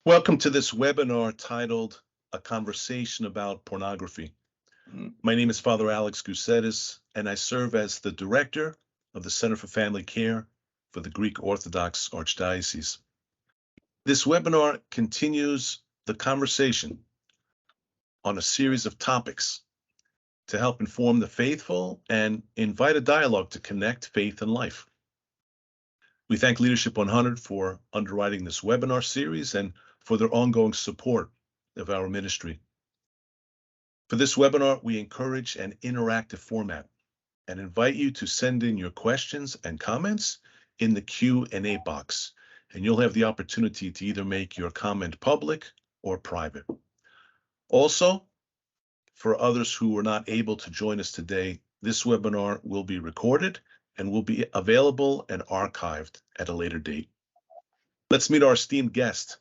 Welcome to this webinar titled A Conversation About Pornography. My name is Father Alex Gusedis, and I serve as the Director of the Center for Family Care for the Greek Orthodox Archdiocese. This webinar continues the conversation on a series of topics to help inform the faithful and invite a dialogue to connect faith and life. We thank Leadership 100 for underwriting this webinar series and for their ongoing support of our ministry. For this webinar, we encourage an interactive format and invite you to send in your questions and comments in the Q&A box, and you'll have the opportunity to either make your comment public or private. Also, for others who were not able to join us today, this webinar will be recorded and will be available and archived at a later date. Let's meet our esteemed guest.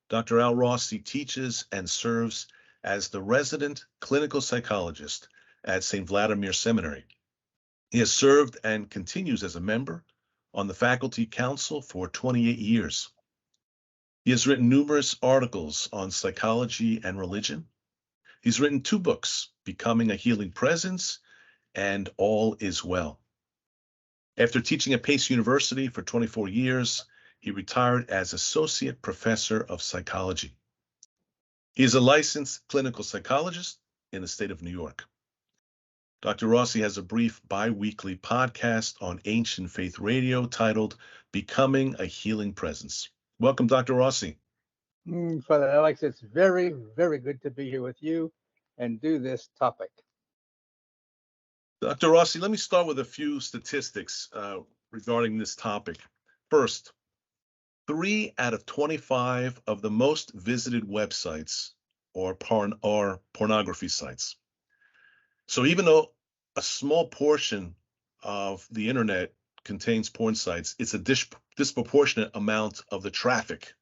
Dr. Al Rossi teaches and serves as the resident clinical psychologist at St. Vladimir Seminary. He has served and continues as a member on the faculty council for 28 years. He has written numerous articles on psychology and religion. He's written 2 books, Becoming a Healing Presence and All is Well. After teaching at Pace University for 24 years, he retired as Associate Professor of Psychology. He is a licensed clinical psychologist in the state of New York. Dr. Rossi has a brief bi-weekly podcast on Ancient Faith Radio titled Becoming a Healing Presence. Welcome, Dr. Rossi. Father Alex, it's very, very good to be here with you and do this topic. Dr. Rossi, let me start with a few statistics regarding this topic. First, 3 out of 25 of the most visited websites are pornography sites. So even though a small portion of the internet contains porn sites, it's a disproportionate amount of the traffic.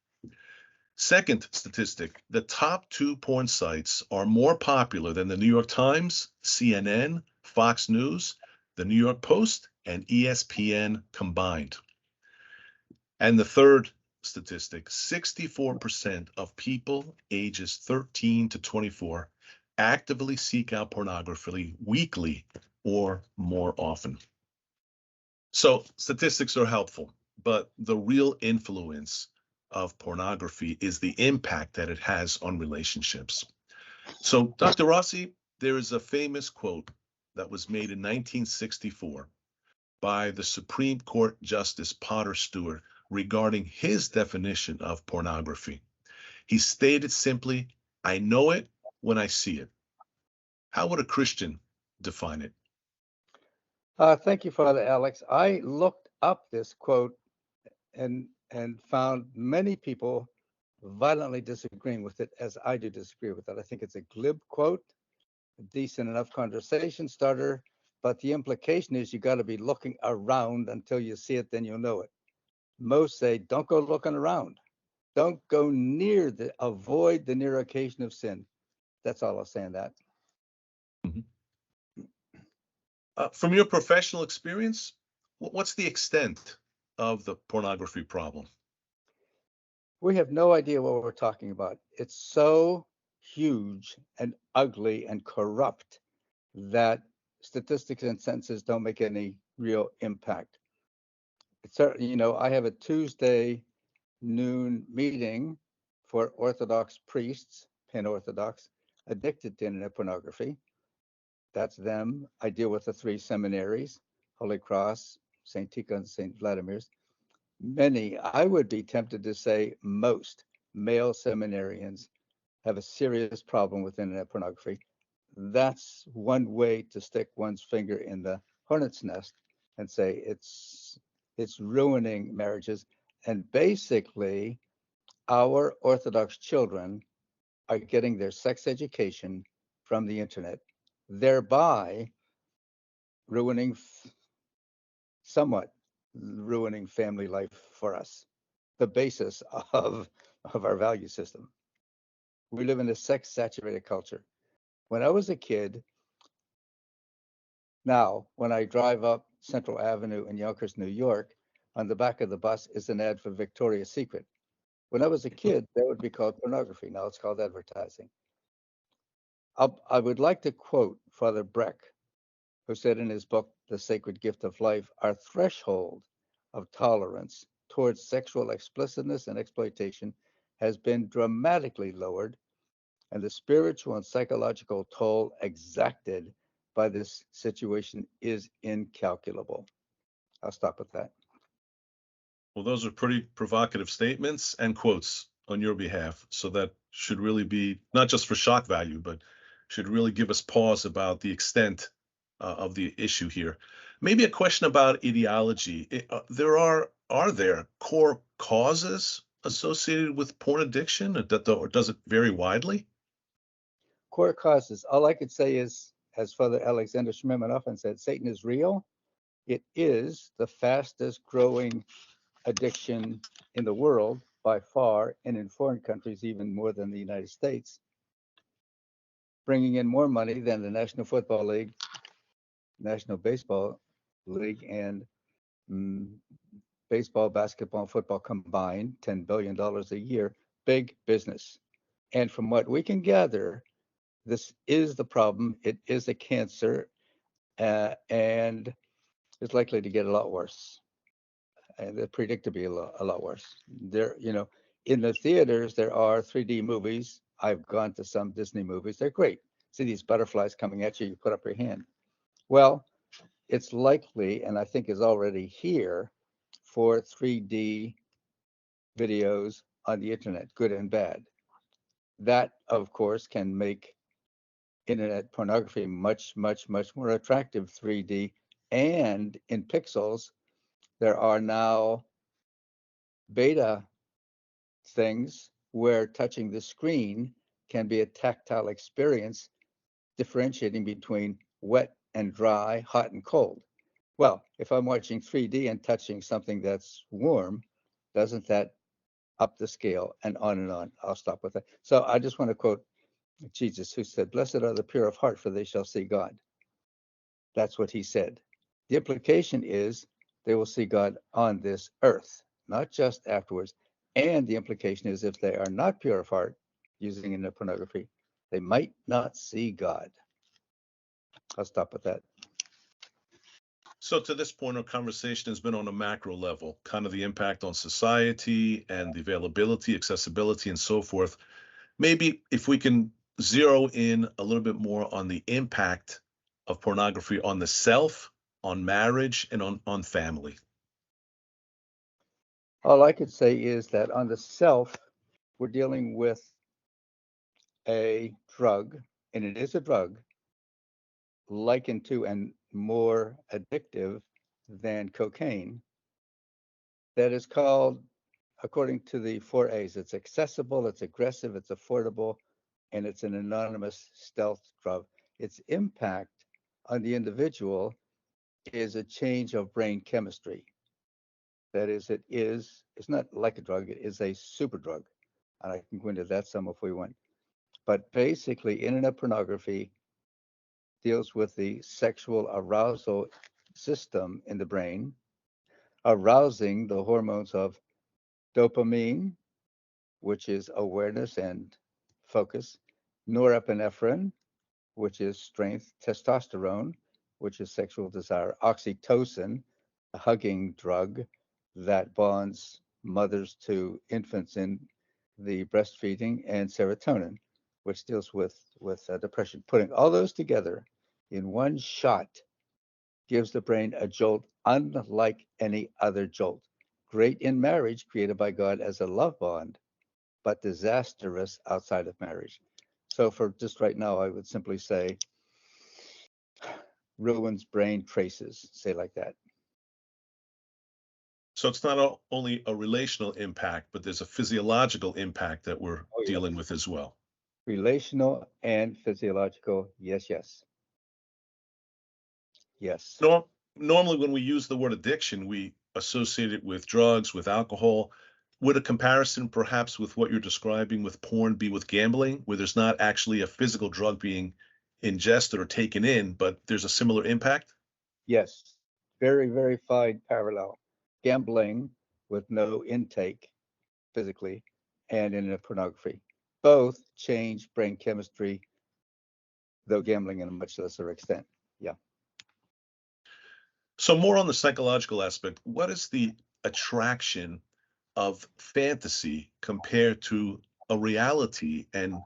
Second statistic, the top 2 porn sites are more popular than the New York Times, CNN, Fox News, the New York Post, and ESPN combined. And the third statistic, 64% of people ages 13 to 24 actively seek out pornography weekly or more often. So statistics are helpful, but the real influence of pornography is the impact that it has on relationships. So, Dr. Rossi, there is a famous quote that was made in 1964 by the Supreme Court Justice Potter Stewart regarding his definition of pornography. He stated simply, "I know it when I see it." How would a Christian define it? Thank you, Father Alex. I looked up this quote and found many people violently disagreeing with it, as I do disagree with it. I think it's a glib quote, a decent enough conversation starter, but the implication is you got to be looking around until you see it, then you'll know it. Most say, don't go looking around. Don't go near avoid the near occasion of sin. That's all I'll say on that. From your professional experience, what's the extent of the pornography problem? We have no idea what we're talking about. It's so huge and ugly and corrupt that statistics and census don't make any real impact. It's certainly, I have a Tuesday noon meeting for Orthodox priests, Pan-Orthodox, addicted to internet pornography. That's them. I deal with the 3 seminaries, Holy Cross, St. Tika, and St. Vladimir's. Many, I would be tempted to say most male seminarians have a serious problem with internet pornography. That's one way to stick one's finger in the hornet's nest and say it's ruining marriages. And basically, our Orthodox children are getting their sex education from the internet, thereby somewhat ruining family life for us, the basis of our value system. We live in a sex-saturated culture. When I was a kid, now when I drive up Central Avenue in Yonkers, New York, on the back of the bus is an ad for Victoria's Secret. When I was a kid, that would be called pornography. Now it's called advertising. I would like to quote Father Breck, who said in his book, The Sacred Gift of Life, our threshold of tolerance towards sexual explicitness and exploitation has been dramatically lowered, and the spiritual and psychological toll exacted by this situation is incalculable. I'll stop with that. Well, those are pretty provocative statements and quotes on your behalf. So that should really be not just for shock value, but should really give us pause about the extent of the issue here. Maybe a question about etiology. Are there core causes associated with porn addiction, or does it vary widely? Core causes. All I could say is, as Father Alexander Schmemann often said, Satan is real. It is the fastest growing addiction in the world by far, and in foreign countries even more than the United States, bringing in more money than the National Football League, National Baseball League, and mm, baseball, basketball, and football combined, $10 billion a year. Big business. And from what we can gather, this is the problem. It is a cancer, and it's likely to get a lot worse. And they predict to be a lot worse. In the theaters, there are 3D movies. I've gone to some Disney movies. They're great. See these butterflies coming at you, you put up your hand. Well, it's likely, and I think is already here, for 3D videos on the internet, good and bad. That, of course, can make internet pornography much, much, much more attractive 3D. And in pixels, there are now beta things where touching the screen can be a tactile experience, differentiating between wet and dry, hot and cold. Well, if I'm watching 3D and touching something that's warm, doesn't that up the scale? And on and on. I'll stop with that. So I just want to quote Jesus, who said, "Blessed are the pure of heart, for they shall see God." That's what he said. The implication is they will see God on this earth, not just afterwards. And the implication is if they are not pure of heart, using in the pornography, they might not see God. I'll stop with that. So to this point, our conversation has been on a macro level, kind of the impact on society and the availability, accessibility, and so forth. Maybe if we can zero in a little bit more on the impact of pornography on the self, on marriage, and on family. All I could say is that on the self, we're dealing with a drug, and it is a drug likened to and more addictive than cocaine, that is called, according to the 4A's, it's accessible, it's aggressive, it's affordable, and it's an anonymous stealth drug. Its impact on the individual is a change of brain chemistry. That is, it's not like a drug, it is a super drug. And I can go into that some if we want. But basically, internet pornography deals with the sexual arousal system in the brain, arousing the hormones of dopamine, which is awareness and focus, norepinephrine, which is strength, testosterone, which is sexual desire, oxytocin, a hugging drug that bonds mothers to infants in the breastfeeding, and serotonin, which deals with depression. Putting all those together in one shot gives the brain a jolt unlike any other jolt. Great in marriage, created by God as a love bond, but disastrous outside of marriage. So for just right now, I would simply say ruins brain traces, say like that. So it's not only a relational impact, but there's a physiological impact that we're dealing with as well. Relational and physiological, yes, yes. Yes. Normally, when we use the word addiction, we associate it with drugs, with alcohol. Would a comparison, perhaps, with what you're describing with porn be with gambling, where there's not actually a physical drug being ingested or taken in, but there's a similar impact? Yes. Very, very fine parallel. Gambling with no intake physically and internet pornography. Both change brain chemistry, though gambling in a much lesser extent. Yeah. So more on the psychological aspect, what is the attraction of fantasy compared to a reality and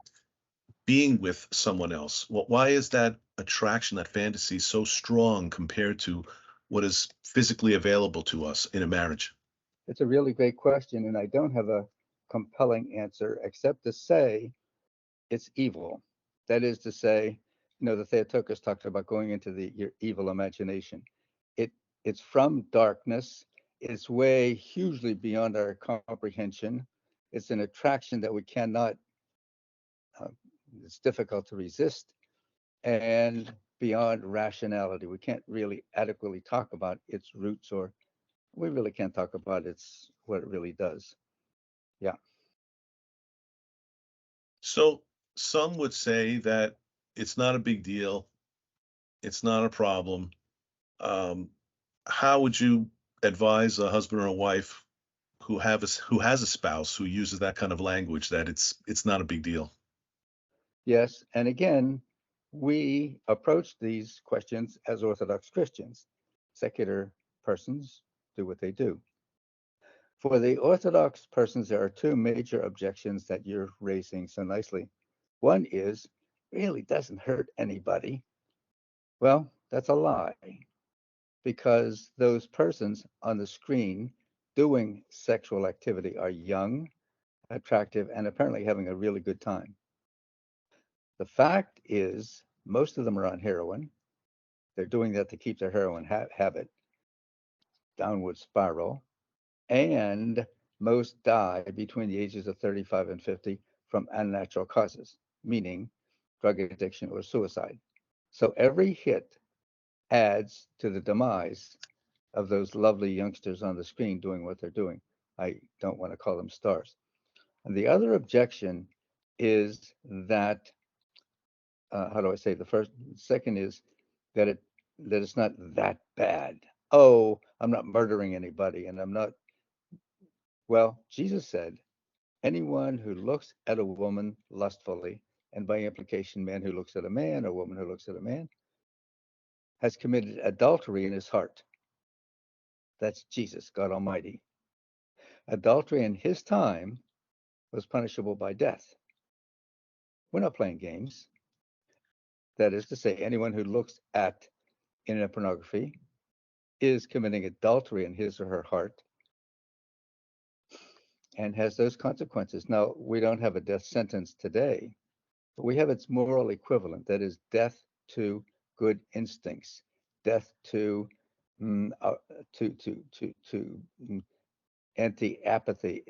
being with someone else? Why is that attraction, that fantasy, so strong compared to what is physically available to us in a marriage? It's a really great question, and I don't have a compelling answer except to say it's evil. That is to say, the Theotokos talked about going into your evil imagination. It it's from darkness. It's way hugely beyond our comprehension. It's an attraction that we cannot. Uh, it's difficult to resist, and beyond rationality. We can't really adequately talk about its roots, or we really can't talk about its what it really does. Yeah. So some would say that it's not a big deal, it's not a problem. Um, how would you advise a husband or a wife who has a spouse who uses that kind of language that it's not a big deal? Yes. And again, we approach these questions as Orthodox Christians. Secular persons do what they do. For the Orthodox persons, there are two major objections that you're raising so nicely. One is really doesn't hurt anybody. Well, that's a lie because those persons on the screen doing sexual activity are young, attractive, and apparently having a really good time. The fact is, most of them are on heroin. They're doing that to keep their heroin habit downward spiral. And most die between the ages of 35 and 50 from unnatural causes, meaning drug addiction or suicide. So every hit adds to the demise of those lovely youngsters on the screen doing what they're doing. I don't want to call them stars. And the other objection is that, how do I say, second is that it's not that bad. Oh, I'm not murdering anybody, and I'm not. Well, Jesus said, anyone who looks at a woman lustfully, and by implication, man who looks at a man or woman who looks at a man, has committed adultery in his heart. That's Jesus, God Almighty. Adultery in his time was punishable by death. We're not playing games. That is to say, anyone who looks at internet pornography is committing adultery in his or her heart and has those consequences. Now, we don't have a death sentence today, but we have its moral equivalent. That is death to good instincts, death to anti-apathy,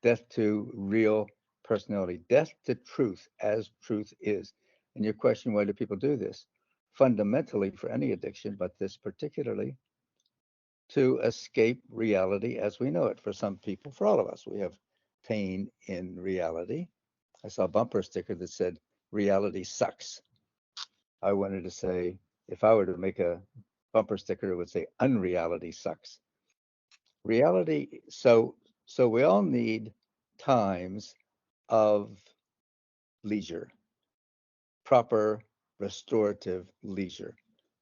death to real personality, death to truth as truth is. And your question, why do people do this? Fundamentally for any addiction, but this particularly to escape reality as we know it. For some people, for all of us, we have pain in reality. I saw a bumper sticker that said, reality sucks. I wanted to say, if I were to make a bumper sticker, it would say, unreality sucks. Reality, so we all need times of leisure, proper restorative leisure.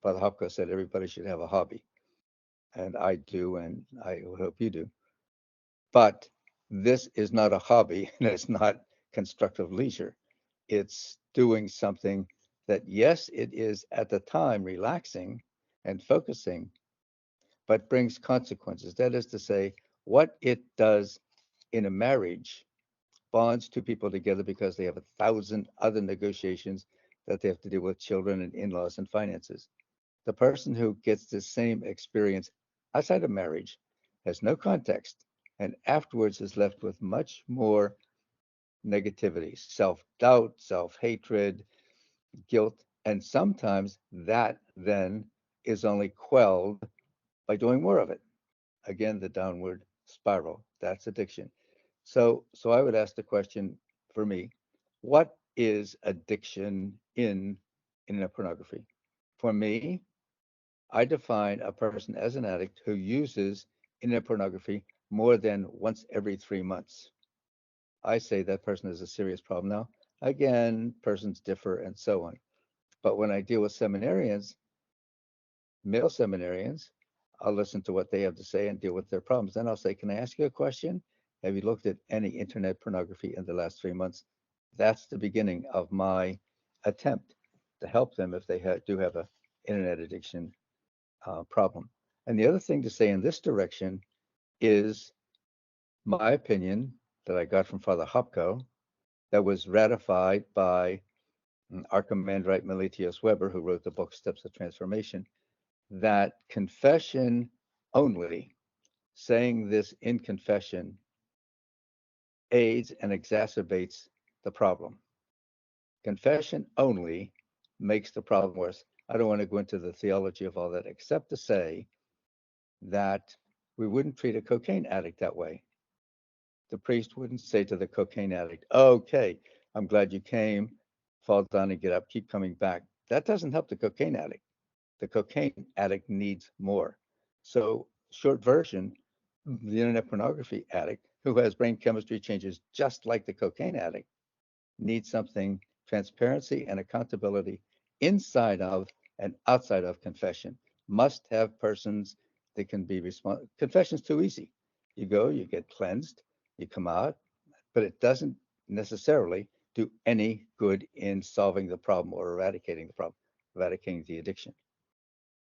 Father Hopko said everybody should have a hobby, and I do, and I hope you do. But this is not a hobby, and it's not constructive leisure. It's doing something that, yes, it is at the time relaxing and focusing, but brings consequences. That is to say, what it does in a marriage bonds two people together because they have 1,000 other negotiations that they have to deal with, children and in-laws and finances. The person who gets the same experience outside of marriage has no context and afterwards is left with much more negativity, self-doubt, self-hatred, guilt, and sometimes that then is only quelled by doing more of it. Again, the downward spiral. That's addiction. So I would ask the question for me, what is addiction in internet pornography? For me, I define a person as an addict who uses internet pornography more than once every 3 months. I say that person has a serious problem. Now, again, persons differ and so on. But when I deal with seminarians, male seminarians, I'll listen to what they have to say and deal with their problems. Then I'll say, can I ask you a question? Have you looked at any internet pornography in the last 3 months? That's the beginning of my attempt to help them if they do have a internet addiction problem. And the other thing to say in this direction is my opinion that I got from Father Hopko that was ratified by Archimandrite Meletius Weber, who wrote the book Steps of Transformation, that confession only, saying this in confession, aids and exacerbates the problem. Confession only makes the problem worse. I don't want to go into the theology of all that, except to say that we wouldn't treat a cocaine addict that way. The priest wouldn't say to the cocaine addict, okay, I'm glad you came, fall down and get up, keep coming back. That doesn't help the cocaine addict. The cocaine addict needs more. So, short version, the internet pornography addict who has brain chemistry changes just like the cocaine addict needs something transparency and accountability inside of and outside of confession. Must have persons that can be responsible. Confession's too easy. You go, you get cleansed, you come out, but it doesn't necessarily do any good in solving the problem or eradicating the problem, eradicating the addiction.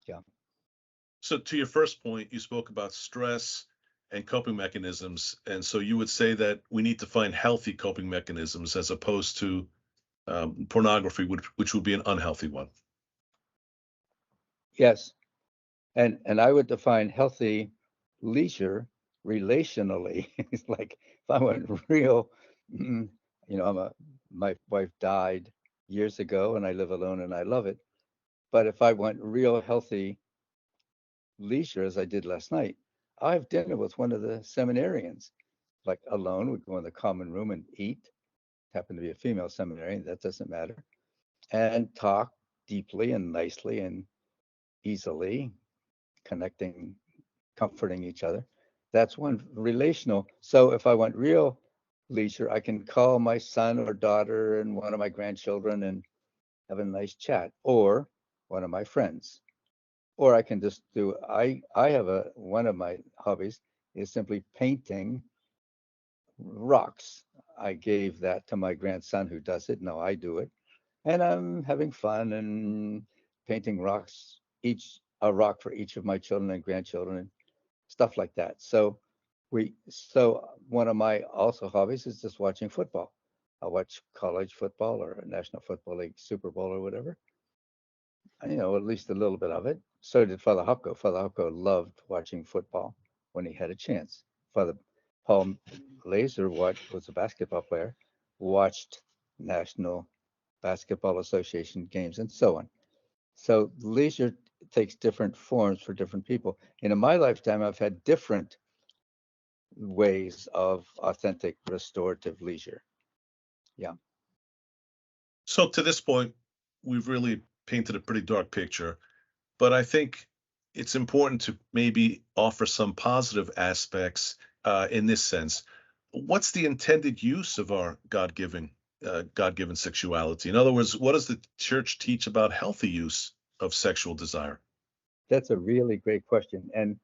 Yeah. So to your first point, you spoke about stress and coping mechanisms, and so you would say that we need to find healthy coping mechanisms as opposed to pornography, which would be an unhealthy one. Yes. And I would define healthy leisure relationally. It's like if I went real, my wife died years ago and I live alone and I love it. But if I went real healthy leisure as I did last night, I have dinner with one of the seminarians, like alone. We go in the common room and eat. Happen to be a female seminarian, that doesn't matter, and talk deeply and nicely and easily, connecting, comforting each other. That's one relational. So if I want real leisure, I can call my son or daughter and one of my grandchildren and have a nice chat, or one of my friends. Or I can just do I have one of my hobbies is simply painting rocks. I gave that to my grandson who does it. Now I do it. And I'm having fun and painting rocks, each a rock for each of my children and grandchildren and stuff like that. So one of my also hobbies is just watching football. I watch college football or a National Football League Super Bowl or whatever. At least a little bit of it. So did Father Hopko. Father Hopko loved watching football when he had a chance. Father Paul Laser, what was a basketball player, watched National Basketball Association games and so on. So leisure takes different forms for different people. And in my lifetime, I've had different ways of authentic restorative leisure. Yeah. So to this point, we've really painted a pretty dark picture, but I think it's important to maybe offer some positive aspects in this sense. What's the intended use of our God-given sexuality? In other words, what does the church teach about healthy use of sexual desire? That's a really great question. And,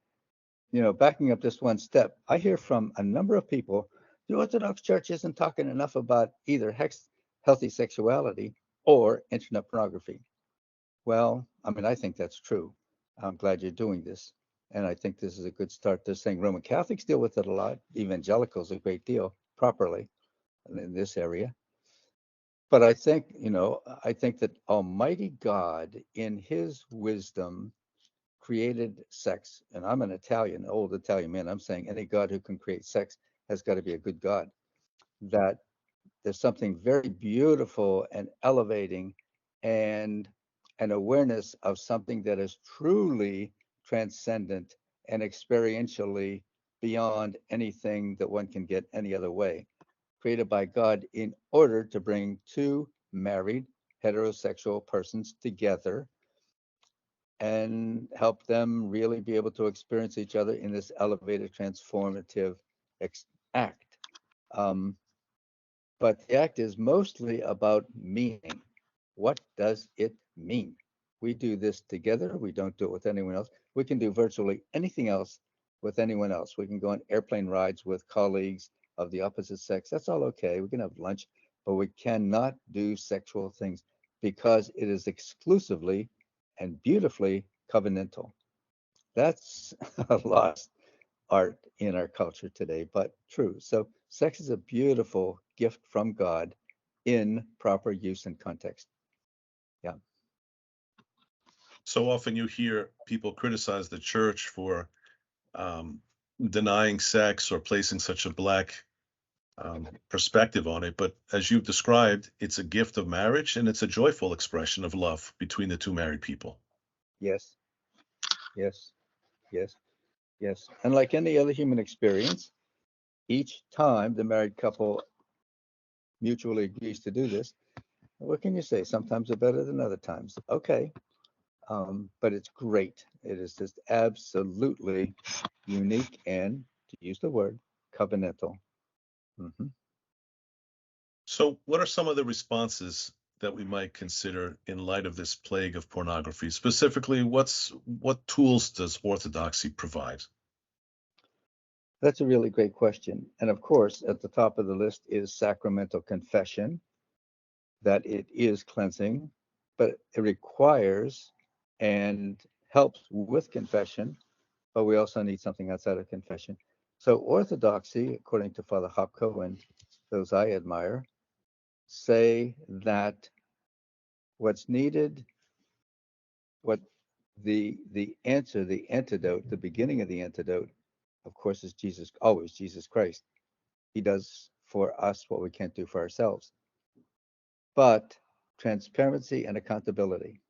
backing up just one step, I hear from a number of people, the Orthodox Church isn't talking enough about either healthy sexuality or internet pornography. Well, I mean, I think that's true. I'm glad you're doing this. And I think this is a good start. They're saying Roman Catholics deal with it a lot, evangelicals a great deal properly in this area. But I think that Almighty God, in his wisdom, created sex. And I'm an Italian, old Italian man. I'm saying any God who can create sex has got to be a good God. That there's something very beautiful and elevating and an awareness of something that is truly transcendent and experientially beyond anything that one can get any other way, created by God in order to bring two married heterosexual persons together and help them really be able to experience each other in this elevated transformative act. but the act is mostly about meaning. What does it mean? We do this together. We don't do it with anyone else. We can do virtually anything else with anyone else. We can go on airplane rides with colleagues of the opposite sex. That's all okay. We can have lunch, but we cannot do sexual things because it is exclusively and beautifully covenantal. That's a lost art in our culture today, but true. So sex is a beautiful gift from God in proper use and context. Yeah. So often you hear people criticize the church for um, denying sex or placing such a black perspective on it. But as you've described, it's a gift of marriage and it's a joyful expression of love between the two married people. Yes. Yes. Yes. Yes. And like any other human experience, each time the married couple mutually agrees to do this, what can you say? Sometimes they're better than other times. Okay. But it's great. It is just absolutely unique and, to use the word, covenantal. Mhm. So, what are some of the responses that we might consider in light of this plague of pornography? Specifically, what tools does Orthodoxy provide? That's a really great question. And of course, at the top of the list is sacramental confession, that it is cleansing, but it requires and helps with confession, but we also need something outside of confession. So Orthodoxy, according to Father Hopko and those I admire, say that what's needed, what the answer, the antidote, the beginning of the antidote, of course, is Jesus, always Jesus Christ. He does for us what we can't do for ourselves. But transparency and accountability.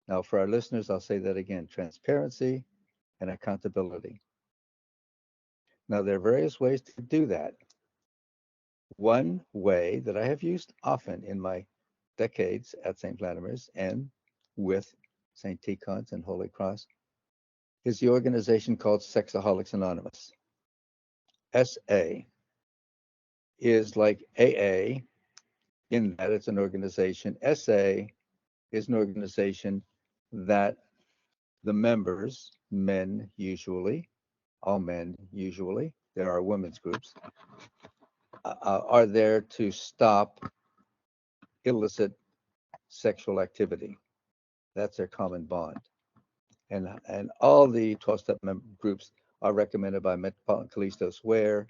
Now, for our listeners, I'll say that again, transparency and accountability. Now, there are various ways to do that. One way that I have used often in my decades at St. Vladimir's and with St. Tikhon's and Holy Cross is the organization called Sexaholics Anonymous. SA is like AA in that it's an organization. SA is an organization that the members, men usually, all men usually, there are women's groups, are there to stop illicit sexual activity. That's their common bond. And all the 12-step groups are recommended by Metropolitan Callistos Ware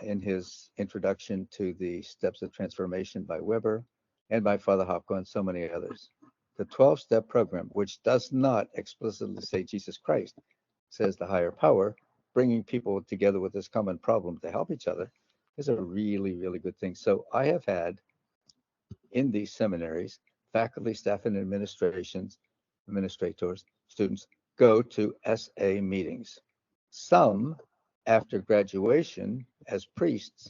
in his introduction to the Steps of Transformation by Weber and by Father Hopko and so many others. The 12-step program, which does not explicitly say Jesus Christ, says the higher power, bringing people together with this common problem to help each other, is a really, really good thing. So I have had in these seminaries, faculty, staff, and administrators, students go to SA meetings. Some, after graduation as priests,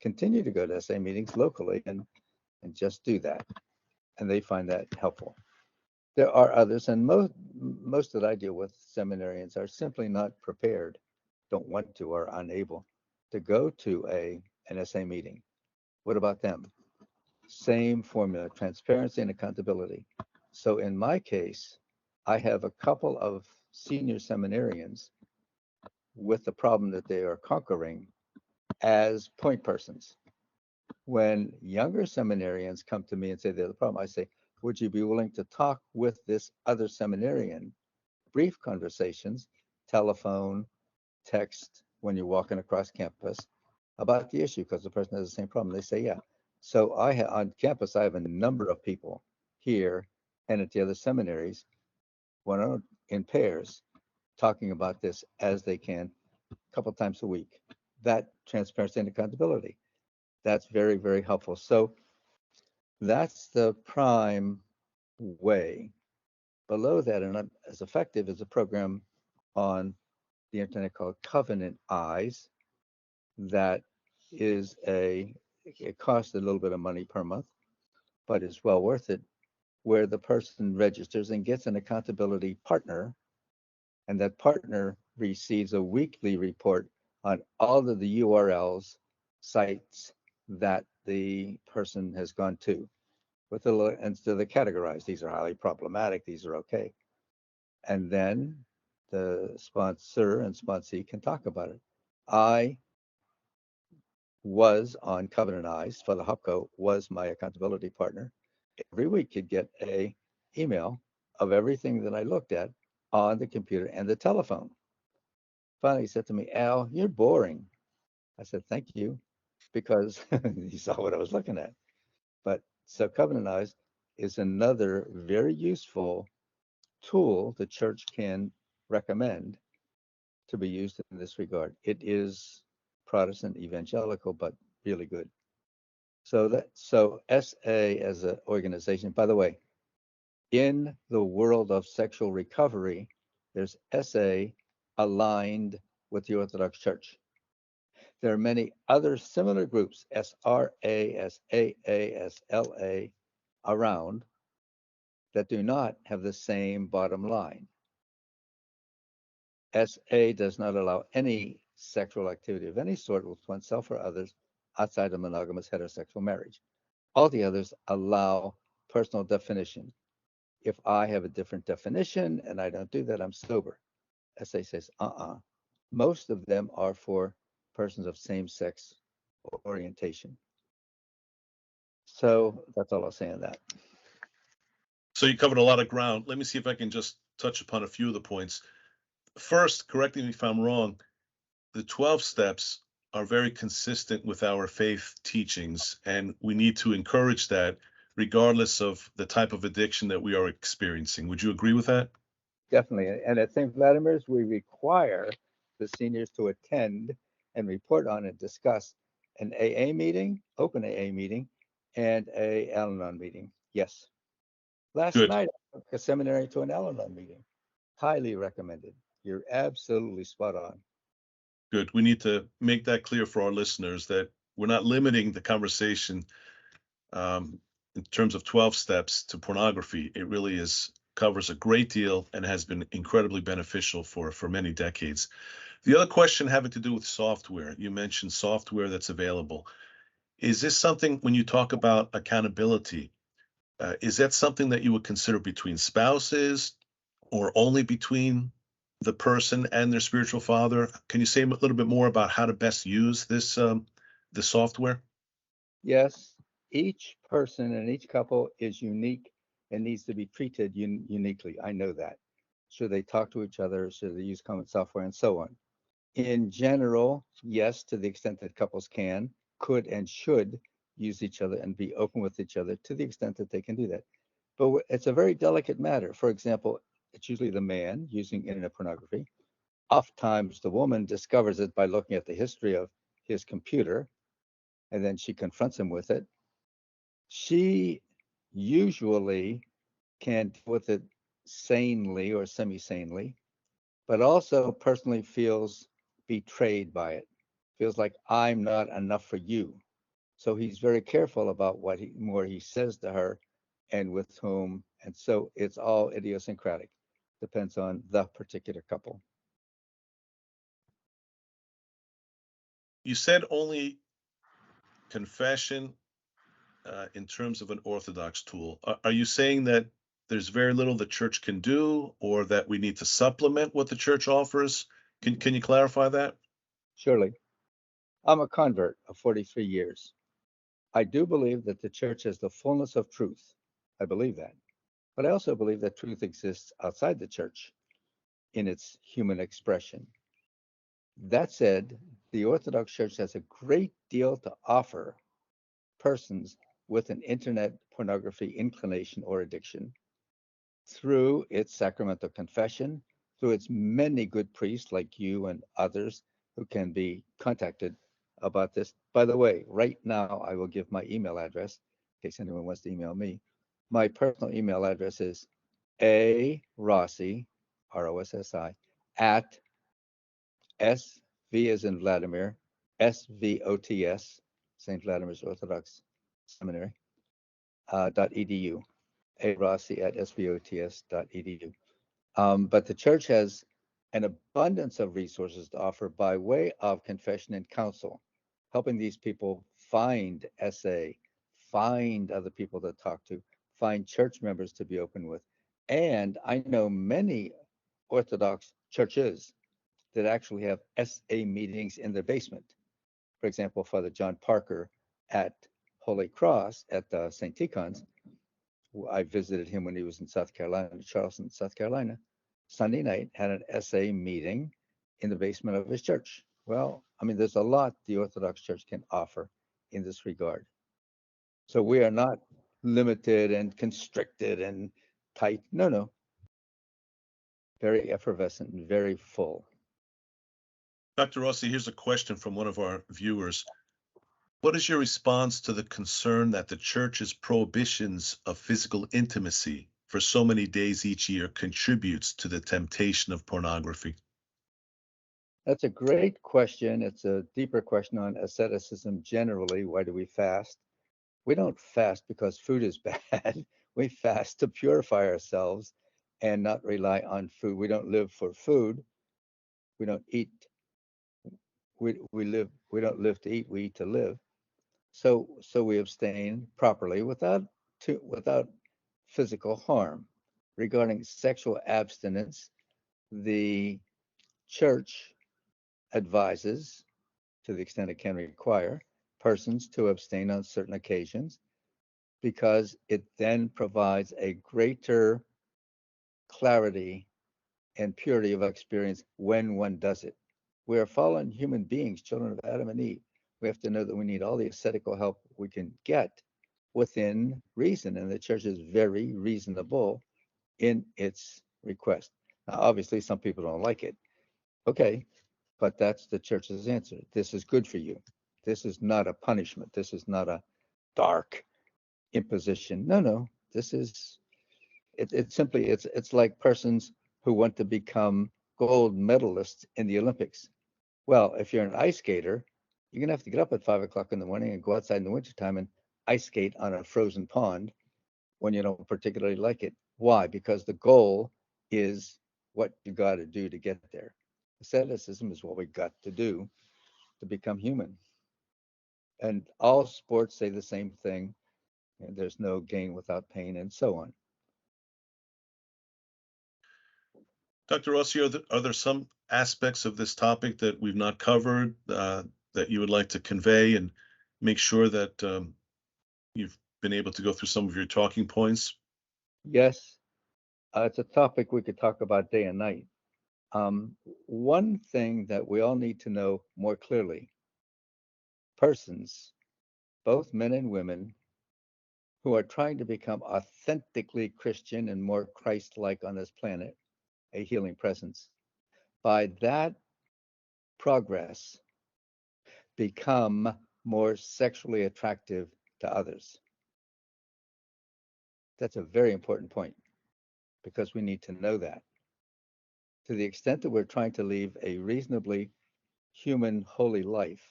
continue to go to SA meetings locally and just do that. And they find that helpful. There are others, and most that I deal with, seminarians, are simply not prepared, don't want to, or unable to go to an SA meeting. What about them? Same formula, transparency and accountability. So in my case, I have a couple of senior seminarians with the problem that they are conquering as point persons. When younger seminarians come to me and say they have a problem, I say, would you be willing to talk with this other seminarian? Brief conversations, telephone, text, when you're walking across campus about the issue because the person has the same problem. They say, yeah. So on campus, I have a number of people here and at the other seminaries, one in pairs, talking about this as they can a couple times a week. That transparency and accountability. That's very, very helpful. So that's the prime way. Below that, and not as effective, is a program on the internet called Covenant Eyes. That is it costs a little bit of money per month, but it's well worth it, where the person registers and gets an accountability partner, and that partner receives a weekly report on all of the URLs, sites, that the person has gone to, with a little, and so they categorize. These are highly problematic. These are okay. And then the sponsor and sponsee can talk about it. I was on Covenant Eyes. Father Hopko was my accountability partner. Every week you'd get a email of everything that I looked at on the computer and the telephone. Finally, he said to me, Al, you're boring. I said, thank you, because he saw what I was looking at. But so Covenant Eyes is another very useful tool the church can recommend to be used in this regard. It is Protestant evangelical, but really good. So SA as an organization, by the way, in the world of sexual recovery, there's SA aligned with the Orthodox Church. There are many other similar groups, SRA, SAA, SLA, around that do not have the same bottom line. SA does not allow any sexual activity of any sort with oneself or others outside of monogamous heterosexual marriage. All the others allow personal definition. If I have a different definition and I don't do that, I'm sober. SA says, Most of them are for persons of same-sex orientation. So that's all I'll say on that. So you covered a lot of ground. Let me see if I can just touch upon a few of the points. First, correct me if I'm wrong, the 12 steps are very consistent with our faith teachings, and we need to encourage that regardless of the type of addiction that we are experiencing. Would you agree with that? Definitely. And at St. Vladimir's, we require the seniors to attend and report on and discuss an AA meeting, open AA meeting, and a Al-Anon meeting. Yes. Last Good. night, I took a seminary to an Al-Anon meeting. Highly recommended. You're absolutely spot on. Good. We need to make that clear for our listeners that we're not limiting the conversation in terms of 12 steps to pornography. It really covers a great deal and has been incredibly beneficial for many decades. The other question having to do with software, you mentioned software that's available. Is this something, when you talk about accountability, is that something that you would consider between spouses or only between the person and their spiritual father? Can you say a little bit more about how to best use the software? Yes, each person and each couple is unique and needs to be treated uniquely. I know that. Should they talk to each other? Should they use common software and so on? In general, yes, to the extent that couples could, and should use each other and be open with each other to the extent that they can do that. But it's a very delicate matter. For example, it's usually the man using internet pornography. Oftentimes, the woman discovers it by looking at the history of his computer, and then she confronts him with it. She usually can deal with it sanely or semi-sanely, but also personally feels betrayed by it, feels like I'm not enough for you. So he's very careful about what he says to her and with whom. And so it's all idiosyncratic, depends on the particular couple. You said only confession in terms of an Orthodox tool. Are you saying that there's very little the church can do, or that we need to supplement what the church offers? Can you clarify that? Surely. I'm a convert of 43 years. I do believe that the church has the fullness of truth. I believe that. But I also believe that truth exists outside the church in its human expression. That said, the Orthodox Church has a great deal to offer persons with an internet pornography inclination or addiction through its sacramental confession, through its many good priests like you and others who can be contacted about this. By the way, right now I will give my email address in case anyone wants to email me. My personal email address is Rossi, Rossi, at SV as in Vladimir, SVOTS, St. Vladimir's Orthodox Seminary, .edu, Rossi at svots.edu. But the church has an abundance of resources to offer by way of confession and counsel, helping these people find SA, find other people to talk to, find church members to be open with. And I know many Orthodox churches that actually have SA meetings in their basement. For example, Father John Parker at Holy Cross at St. Tikhon's, I visited him when he was in South Carolina, Charleston, South Carolina. Sunday night had an SA meeting in the basement of his church. Well, I mean, there's a lot the Orthodox Church can offer in this regard. So we are not limited and constricted and tight. No, no. Very effervescent and very full. Dr. Rossi, here's a question from one of our viewers. What is your response to the concern that the church's prohibitions of physical intimacy for so many days each year contributes to the temptation of pornography? That's a great question. It's a deeper question on asceticism generally. Why do we fast? We don't fast because food is bad. We fast to purify ourselves and not rely on food. We don't live for food. We don't eat. We don't live to eat. We eat to live. So we abstain properly without physical harm. Regarding sexual abstinence, the church advises, to the extent it can require, persons to abstain on certain occasions because it then provides a greater clarity and purity of experience when one does it. We are fallen human beings, children of Adam and Eve. We have to know that we need all the ascetical help we can get within reason, and the church is very reasonable in its request. Now, obviously, some people don't like it. Okay, but that's the church's answer. This is good for you. This is not a punishment. This is not a dark imposition. No, no. This is it's simply it's like persons who want to become gold medalists in the Olympics. Well, if you're an ice skater, you're gonna have to get up at 5 o'clock in the morning and go outside in the wintertime and ice skate on a frozen pond when you don't particularly like it. Why? Because the goal is what you got to do to get there. Asceticism is what we got to do to become human. And all sports say the same thing. There's no gain without pain, and so on. Dr. Rossi, are there some aspects of this topic that we've not covered that you would like to convey and make sure that you've been able to go through some of your talking points? Yes, it's a topic we could talk about day and night. One thing that we all need to know more clearly, persons, both men and women, who are trying to become authentically Christian and more Christ-like on this planet, a healing presence, by that progress, become more sexually attractive to others. That's a very important point because we need to know that. To the extent that we're trying to live a reasonably human, holy life,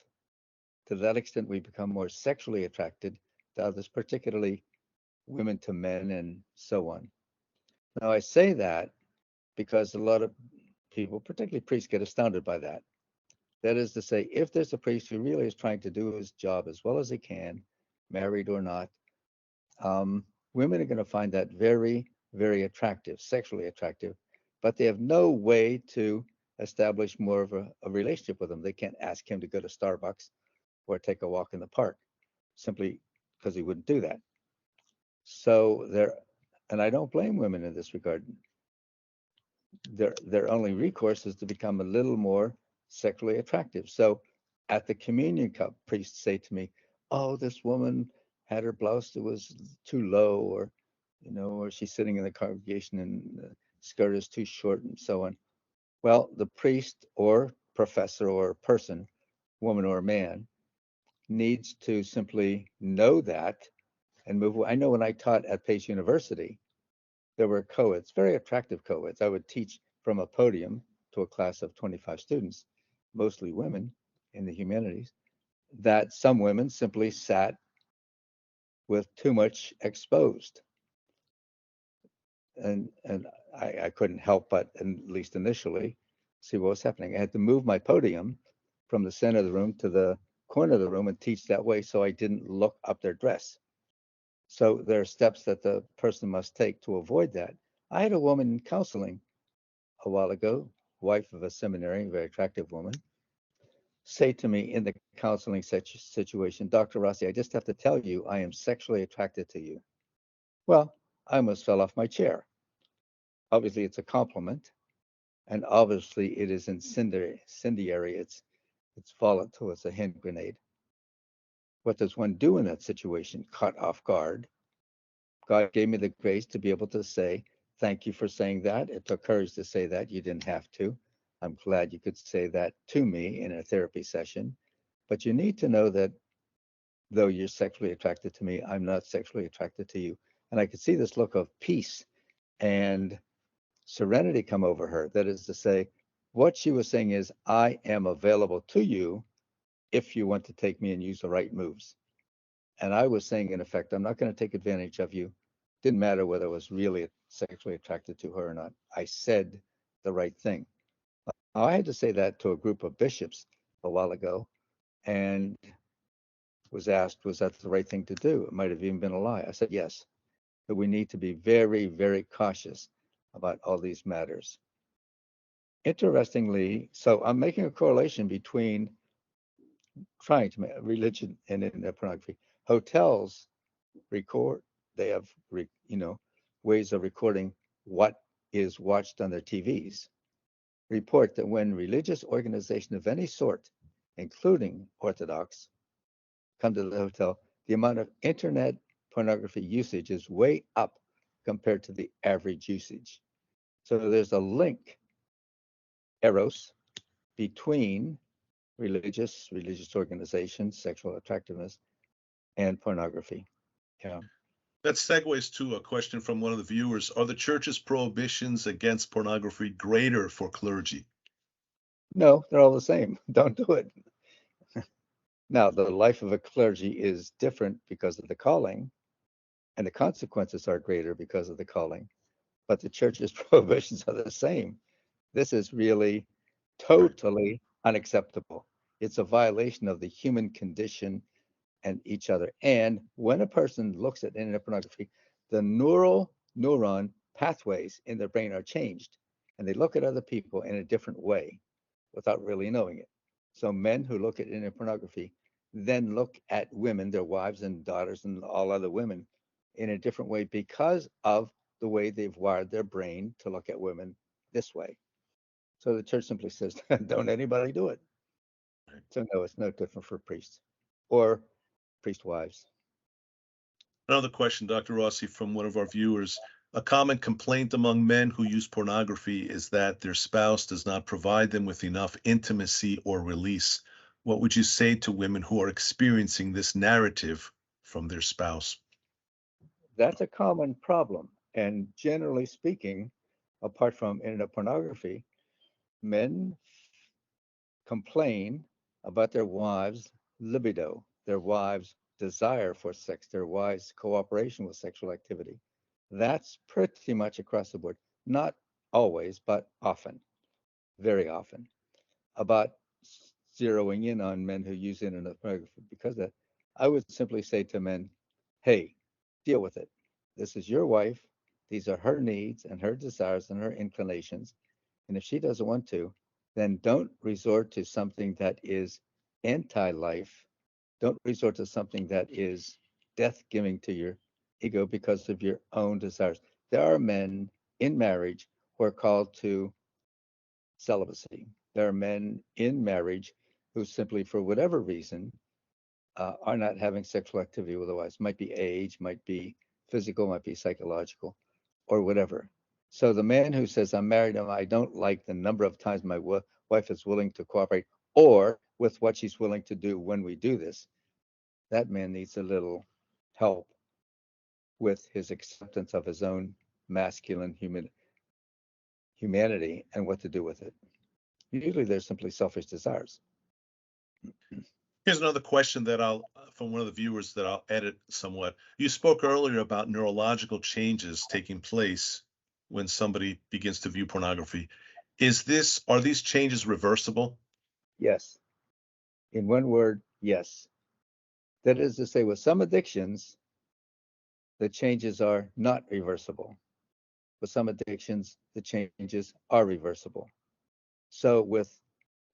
to that extent we become more sexually attracted to others, particularly women to men and so on. Now, I say that because a lot of people, particularly priests, get astounded by that. That is to say, if there's a priest who really is trying to do his job as well as he can, married or not, women are going to find that very, very attractive, sexually attractive, but they have no way to establish more of a relationship with him. They can't ask him to go to Starbucks or take a walk in the park simply because he wouldn't do that. So and I don't blame women in this regard. Their only recourse is to become a little more sexually attractive. So at the communion cup, priests say to me, "Oh, this woman had her blouse that was too low, or she's sitting in the congregation and the skirt is too short, and so on." Well, the priest or professor or person, woman or man, needs to simply know that and move. I know when I taught at Pace University, there were co-eds, very attractive co-eds. I would teach from a podium to a class of 25 students, mostly women in the humanities, that some women simply sat with too much exposed. And I couldn't help but, at least initially, see what was happening. I had to move my podium from the center of the room to the corner of the room and teach that way so I didn't look up their dress. So there are steps that the person must take to avoid that. I had a woman in counseling a while ago, wife of a seminary, very attractive woman, say to me in the counseling situation, Dr. Rossi, I just have to tell you, I am sexually attracted to you. Well, I almost fell off my chair. Obviously, it's a compliment, and obviously, it is incendiary. It's volatile. It's a hand grenade. What does one do in that situation? Caught off guard. God gave me the grace to be able to say, thank you for saying that. It took courage to say that. You didn't have to. I'm glad you could say that to me in a therapy session. But you need to know that though you're sexually attracted to me, I'm not sexually attracted to you. And I could see this look of peace and serenity come over her. That is to say, what she was saying is, I am available to you if you want to take me and use the right moves. And I was saying, in effect, I'm not going to take advantage of you. Didn't matter whether I was really sexually attracted to her or not. I said the right thing. I had to say that to a group of bishops a while ago and was asked, was that the right thing to do? It might have even been a lie. I said, yes, but we need to be very, very cautious about all these matters. Interestingly, so I'm making a correlation between trying to make religion and internet pornography. Hotels record, they have, ways of recording what is watched on their TVs. Report that when religious organization of any sort, including Orthodox, come to the hotel, the amount of internet pornography usage is way up compared to the average usage. So there's a link, eros, between religious organizations, sexual attractiveness, and pornography. Yeah. That segues to a question from one of the viewers. Are the church's prohibitions against pornography greater for clergy? No, they're all the same. Don't do it. Now, the life of a clergy is different because of the calling, and the consequences are greater because of the calling, but the church's prohibitions are the same. This is really totally unacceptable. It's a violation of the human condition and each other. And when a person looks at internet pornography, the neuron pathways in their brain are changed, and they look at other people in a different way without really knowing it. So men who look at internet pornography then look at women, their wives and daughters and all other women, in a different way because of the way they've wired their brain to look at women this way. So the church simply says, don't anybody do it. So no, it's no different for priests or priest wives. Another question, Dr. Rossi, from one of our viewers. A common complaint among men who use pornography is that their spouse does not provide them with enough intimacy or release. What would you say to women who are experiencing this narrative from their spouse? That's a common problem. And generally speaking, apart from internet pornography, men complain about their wives' libido, their wives' desire for sex, their wives' cooperation with sexual activity. That's pretty much across the board. Not always, but often, very often. About zeroing in on men who use internet pornography because of that, I would simply say to men, hey, deal with it. This is your wife. These are her needs and her desires and her inclinations. And if she doesn't want to, then don't resort to something that is anti-life. Don't resort to something that is death-giving to your ego because of your own desires. There are men in marriage who are called to celibacy. There are men in marriage who simply, for whatever reason, are not having sexual activity with their wives. Might be age, might be physical, might be psychological, or whatever. So the man who says, I'm married and I don't like the number of times my wife is willing to cooperate or with what she's willing to do when we do this, that man needs a little help with his acceptance of his own masculine humanity and what to do with it. Usually they're simply selfish desires. Here's another question that from one of the viewers that I'll edit somewhat. You spoke earlier about neurological changes taking place when somebody begins to view pornography. Are these changes reversible? Yes. In one word, Yes. That is to say, with some addictions, the changes are not reversible. With some addictions, the changes are reversible. So with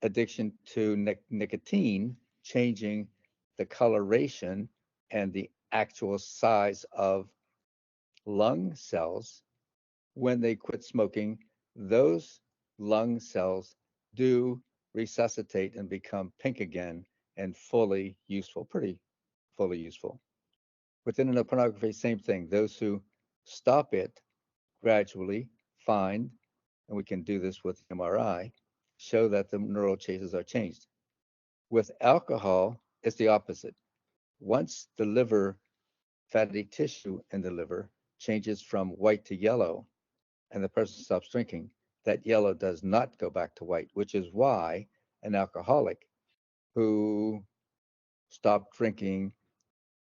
addiction to nicotine, changing the coloration and the actual size of lung cells, when they quit smoking, those lung cells do resuscitate and become pink again and fully useful, pretty fully useful. With internet pornography, same thing. Those who stop it gradually find, and we can do this with MRI, show that the neural chases are changed. With alcohol, it's the opposite. Once the liver, fatty tissue in the liver changes from white to yellow and the person stops drinking, that yellow does not go back to white, which is why an alcoholic who stopped drinking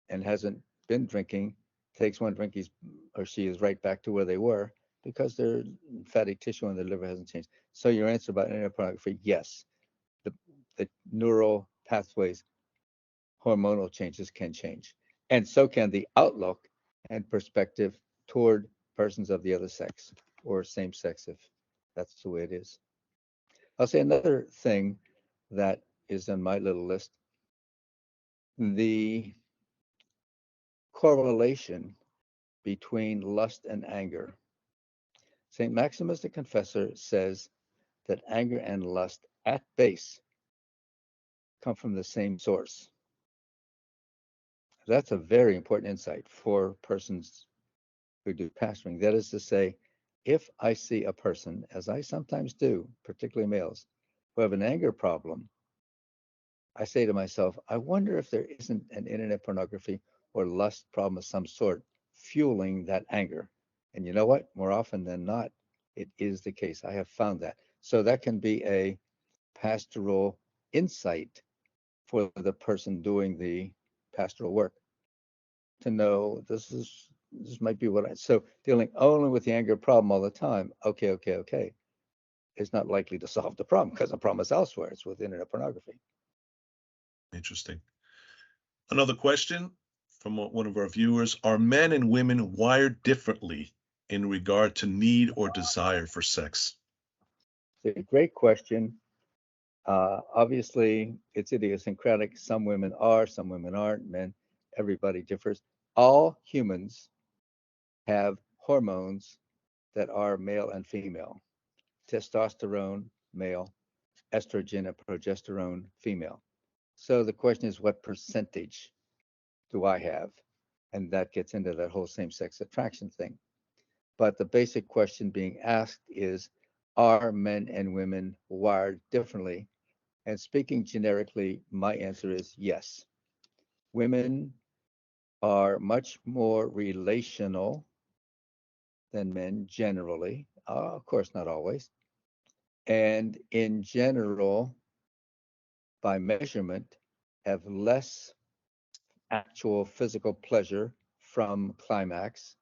and hasn't been drinking takes one drink, he's or she is right back to where they were because their fatty tissue in the liver hasn't changed. So your answer about internet pornography, yes, the, the neural pathways, hormonal changes can change. And so can the outlook and perspective toward persons of the other sex or same sex if that's the way it is. I'll say another thing that is on my little list, the correlation between lust and anger. St. Maximus the Confessor says that anger and lust at base come from the same source. That's a very important insight for persons who do pastoring. That is to say, if I see a person, as I sometimes do, particularly males, who have an anger problem, I say to myself, I wonder if there isn't an internet pornography or lust problem of some sort fueling that anger. And you know what? More often than not, it is the case. I have found that. So that can be a pastoral insight for the person doing the pastoral work to know this might be what I so dealing only with the anger problem all the time. Okay. It's not likely to solve the problem because the problem is elsewhere. It's with internet pornography. Interesting. Another question from one of our viewers: are men and women wired differently in regard to need or desire for sex? It's a great question. Obviously, it's idiosyncratic. Some women are, some women aren't. Men, everybody differs. All humans have hormones that are male and female. Testosterone, male, estrogen and progesterone, female. So the question is, what percentage do I have? And that gets into that whole same-sex attraction thing. But the basic question being asked is, are men and women wired differently? And speaking generically, my answer is yes. Women are much more relational than men generally. Of course, not always. And in general, by measurement, have less actual physical pleasure from climax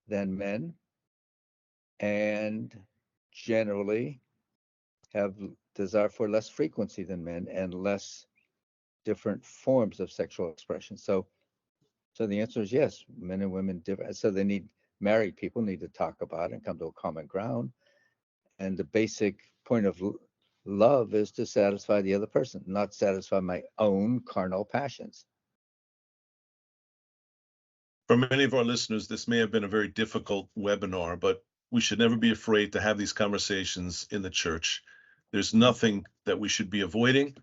than men, and generally have desire for less frequency than men and less different forms of sexual expression. So the answer is yes, men and women differ. So they need married people need to talk about it and come to a common ground. And the basic point of love is to satisfy the other person, not satisfy my own carnal passions. For many of our listeners, this may have been a very difficult webinar, but we should never be afraid to have these conversations in the church. There's nothing that we should be avoiding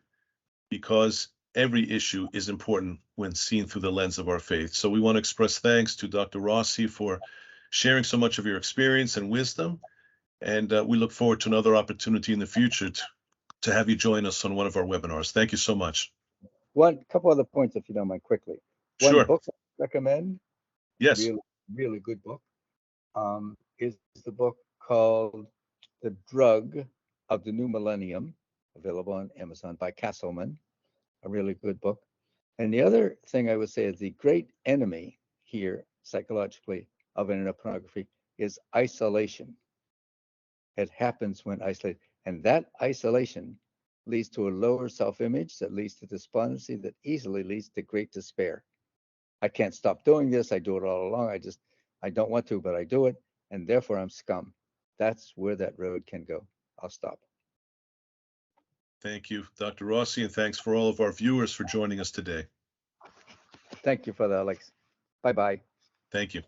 because every issue is important when seen through the lens of our faith. So we want to express thanks to Dr. Rossi for sharing so much of your experience and wisdom. And we look forward to another opportunity in the future to have you join us on one of our webinars. Thank you so much. One couple other points, if you don't mind, quickly. One Sure. book I recommend, Yes. really, really good book, is the book called The Drug of the New Millennium, available on Amazon by Castleman, a really good book. And the other thing I would say is the great enemy here, psychologically, of internet pornography is isolation. It happens when isolated. And that isolation leads to a lower self-image, that leads to despondency, that easily leads to great despair. I can't stop doing this. I do it all along. I don't want to, but I do it, and therefore I'm scum. That's where that road can go. I'll stop. Thank you, Dr. Rossi, and thanks for all of our viewers for joining us today. Thank you, Father Alex. Bye-bye. Thank you.